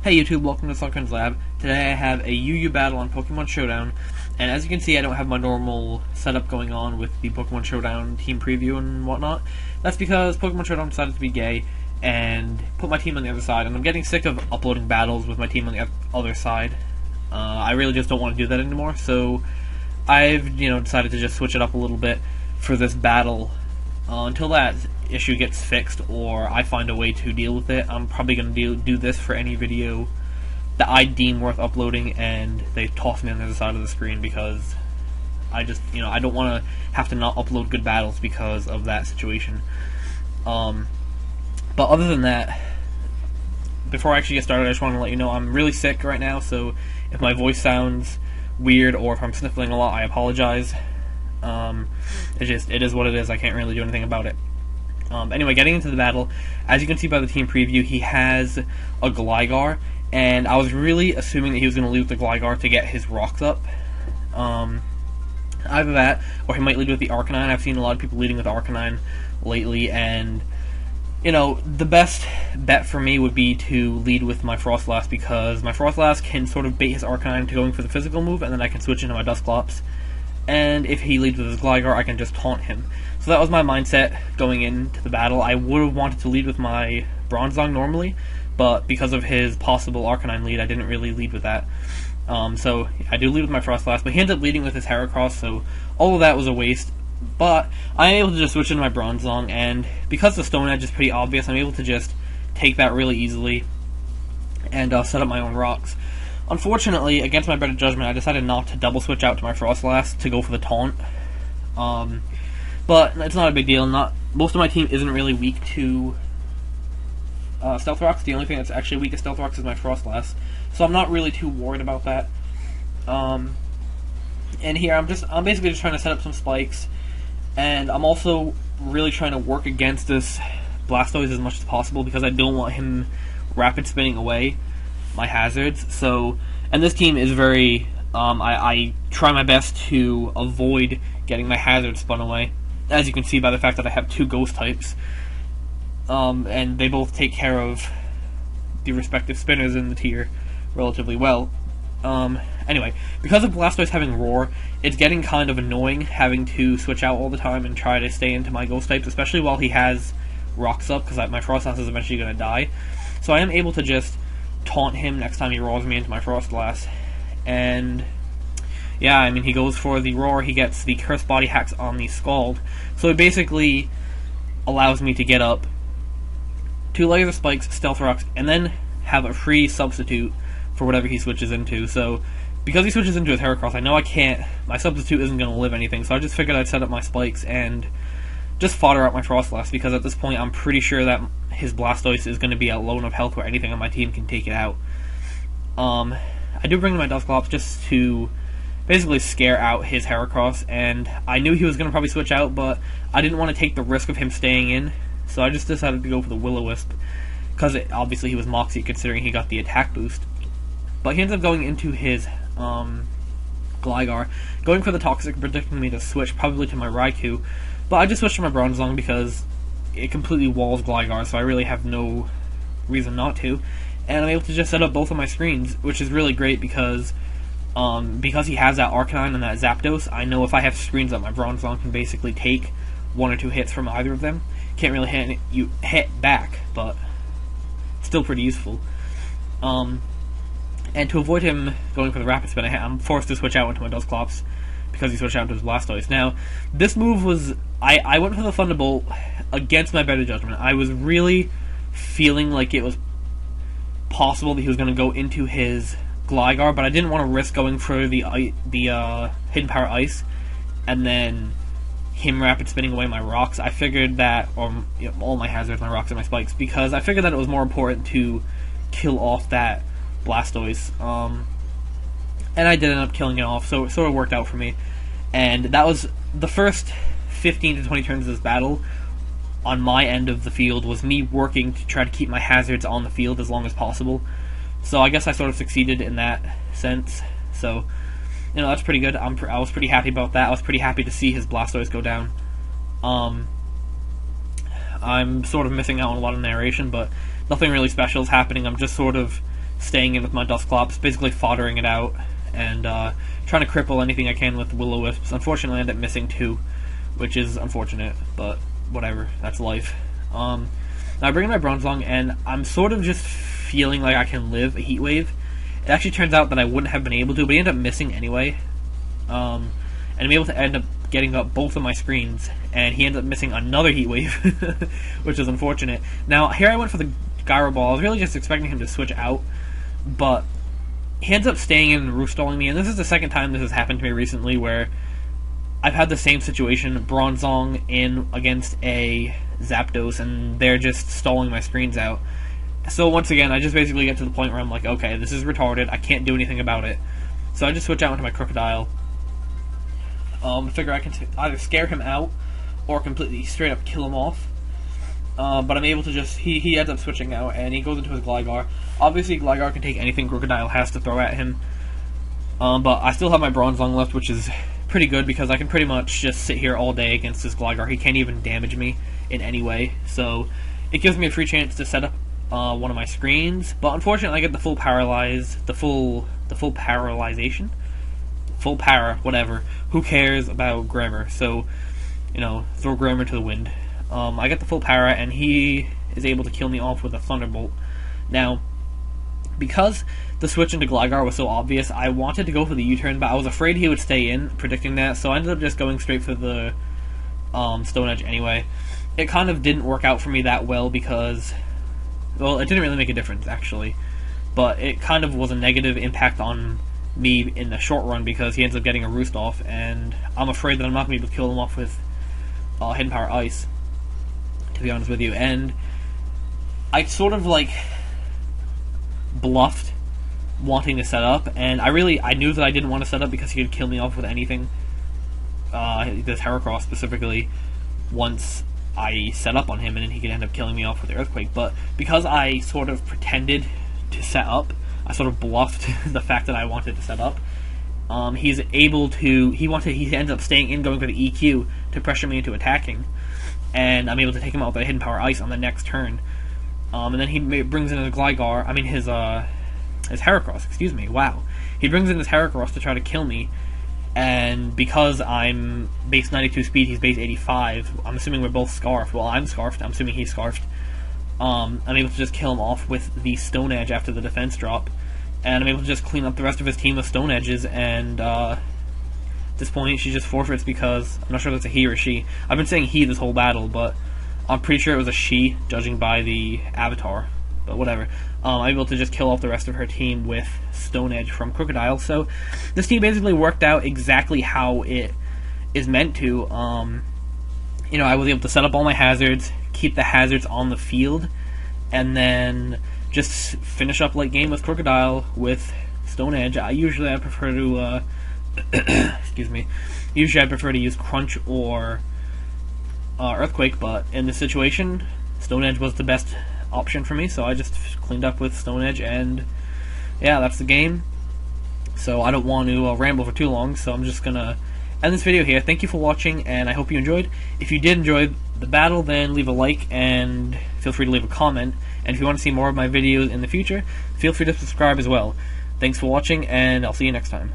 Hey YouTube, welcome to Sunken's Lab. Today I have a UU battle on Pokemon Showdown, and as you can see I don't have my normal setup going on with the Pokemon Showdown team preview and whatnot. That's because Pokemon Showdown decided to be gay and put my team on the other side, and I'm getting sick of uploading battles with my team on the other side. I really just don't want to do that anymore, so I've decided to just switch it up a little bit for this battle until that issue gets fixed or I find a way to deal with it. I'm probably going to do this for any video that I deem worth uploading and they toss me on the other side of the screen, because I just, I don't want to have to not upload good battles because of that situation. But other than that, before I actually get started, I just want to let you know I'm really sick right now, so if my voice sounds weird or if I'm sniffling a lot, I apologize. It is what it is. I can't really do anything about it. Anyway, getting into the battle, as you can see by the team preview, he has a Gligar, and I was really assuming that he was going to lead with the Gligar to get his rocks up. Either that, or he might lead with the Arcanine. I've seen a lot of people leading with Arcanine lately, and the best bet for me would be to lead with my Frostlass, because my Frostlass can sort of bait his Arcanine to going for the physical move, and then I can switch into my Dusclops. And if he leads with his Gligar, I can just taunt him. So that was my mindset going into the battle. I would have wanted to lead with my Bronzong normally, but because of his possible Arcanine lead, I didn't really lead with that. So I do lead with my Frostlass, but he ended up leading with his Heracross, so all of that was a waste. But I am able to just switch into my Bronzong, and because the Stone Edge is pretty obvious, I'm able to just take that really easily and set up my own rocks. Unfortunately, against my better judgment, I decided not to double switch out to my Frostlass to go for the taunt. But it's not a big deal. Most of my team isn't really weak to Stealth Rocks. The only thing that's actually weak to Stealth Rocks is my Frostlass, so I'm not really too worried about that. And here I'm basically just trying to set up some spikes, and I'm also really trying to work against this Blastoise as much as possible because I don't want him rapid spinning away my hazards. So, and this team is very I try my best to avoid getting my hazards spun away, as you can see by the fact that I have two ghost types, and they both take care of the respective spinners in the tier relatively well. Anyway, because of Blastoise having Roar, it's getting kind of annoying having to switch out all the time and try to stay into my ghost types, especially while he has rocks up, because my Frostlass is eventually going to die. So I am able to just taunt him next time he roars me into my Frostlass, and yeah, I mean, he goes for the Roar, he gets the Curse Body Hacks on the Scald, so it basically allows me to get up 2 layers of spikes, Stealth Rocks, and then have a free substitute for whatever he switches into. So because he switches into his Heracross, I know my substitute isn't going to live anything, so I just figured I'd set up my spikes and just fodder out my Frostlass, because at this point I'm pretty sure that his Blastoise is going to be at low enough health where anything on my team can take it out. I do bring my Dusclops just to basically scare out his Heracross, and I knew he was going to probably switch out, but I didn't want to take the risk of him staying in, so I just decided to go for the Will-O-Wisp, because obviously he was Moxie considering he got the attack boost. But he ends up going into his Gligar, going for the Toxic, predicting me to switch probably to my Raikou, but I just switched to my Bronzong because it completely walls Gligar, so I really have no reason not to, and I'm able to just set up both of my screens, which is really great because he has that Arcanine and that Zapdos. I know if I have screens that my Bronzong can basically take 1 or 2 hits from either of them. Can't really hit back, but still pretty useful. And to avoid him going for the Rapid Spin, I'm forced to switch out into my Dusclops because he switched out into his Blastoise. Now, this move was... I went for the Thunderbolt against my better judgment. I was really feeling like it was possible that he was going to go into his Gligar, but I didn't want to risk going for the Hidden Power Ice and then him rapid spinning away my rocks. I figured that, or all my hazards, my rocks and my spikes, because I figured that it was more important to kill off that Blastoise, and I did end up killing it off, so it sort of worked out for me. And that was the first 15 to 20 turns of this battle. On my end of the field was me working to try to keep my hazards on the field as long as possible. So I guess I sort of succeeded in that sense. So, that's pretty good. I was pretty happy about that. I was pretty happy to see his Blastoise go down. I'm sort of missing out on a lot of narration, but nothing really special is happening. I'm just sort of staying in with my Dusclops, basically foddering it out, and trying to cripple anything I can with Will-O-Wisps. Unfortunately, I end up missing 2, which is unfortunate, but whatever, that's life. Now I bring in my Bronzong, and I'm sort of just feeling like I can live a Heat Wave. It actually turns out that I wouldn't have been able to, but he ended up missing anyway. And I'm able to end up getting up both of my screens, and he ended up missing another Heat Wave, which is unfortunate. Now, here I went for the Gyro Ball. I was really just expecting him to switch out, but he ends up staying in and roost-stalling me, and this is the second time this has happened to me recently, where I've had the same situation, Bronzong in against a Zapdos, and they're just stalling my screens out. So once again, I just basically get to the point where I'm like, okay, this is retarded, I can't do anything about it. So I just switch out into my Crocodile. Figure I can either scare him out, or completely straight up kill him off. But I'm able to just, he ends up switching out, and he goes into his Gligar. Obviously, Gligar can take anything Crocodile has to throw at him. But I still have my Bronzong left, which is pretty good, because I can pretty much just sit here all day against this Gligar. He can't even damage me in any way. So it gives me a free chance to set up one of my screens. But unfortunately, I get the full paralyze, the full paralyzation? Full para, whatever. Who cares about Grammar? So, you know, throw Grammar to the wind. I get the full para, and he is able to kill me off with a Thunderbolt. Now, because the switch into Gligar was so obvious, I wanted to go for the U-turn, but I was afraid he would stay in, predicting that, so I ended up just going straight for the Stone Edge anyway. It kind of didn't work out for me that well because, well, it didn't really make a difference, actually. But it kind of was a negative impact on me in the short run because he ends up getting a Roost off, and I'm afraid that I'm not going to be able to kill him off with Hidden Power Ice, to be honest with you. And I sort of, like, bluffed wanting to set up, and I knew that I didn't want to set up because he could kill me off with anything, this Heracross specifically, once I set up on him, and then he could end up killing me off with the Earthquake. But because I sort of pretended to set up, I sort of bluffed the fact that I wanted to set up, he's able to, he ends up staying in, going for the EQ to pressure me into attacking, and I'm able to take him out with a Hidden Power Ice on the next turn. And then he brings in his Gligar, his Heracross, excuse me, wow. He brings in his Heracross to try to kill me, and because I'm base 92 speed, he's base 85, I'm assuming we're both Scarfed. Well, I'm Scarfed, I'm assuming he's Scarfed. I'm able to just kill him off with the Stone Edge after the defense drop, and I'm able to just clean up the rest of his team with Stone Edges, and at this point she just forfeits because I'm not sure if it's a he or she. I've been saying he this whole battle, but I'm pretty sure it was a she, judging by the avatar, but whatever. I'm able to just kill off the rest of her team with Stone Edge from Crocodile, so this team basically worked out exactly how it is meant to. You know, I was able to set up all my hazards, keep the hazards on the field, and then just finish up late game with Crocodile with Stone Edge. Usually I prefer to, excuse me, usually I prefer to use Crunch or Earthquake, but in this situation, Stone Edge was the best option for me, so I just cleaned up with Stone Edge, and yeah, that's the game. So I don't want to ramble for too long, so I'm just gonna end this video here. Thank you for watching, and I hope you enjoyed. If you did enjoy the battle, then leave a like, and feel free to leave a comment. And if you want to see more of my videos in the future, feel free to subscribe as well. Thanks for watching, and I'll see you next time.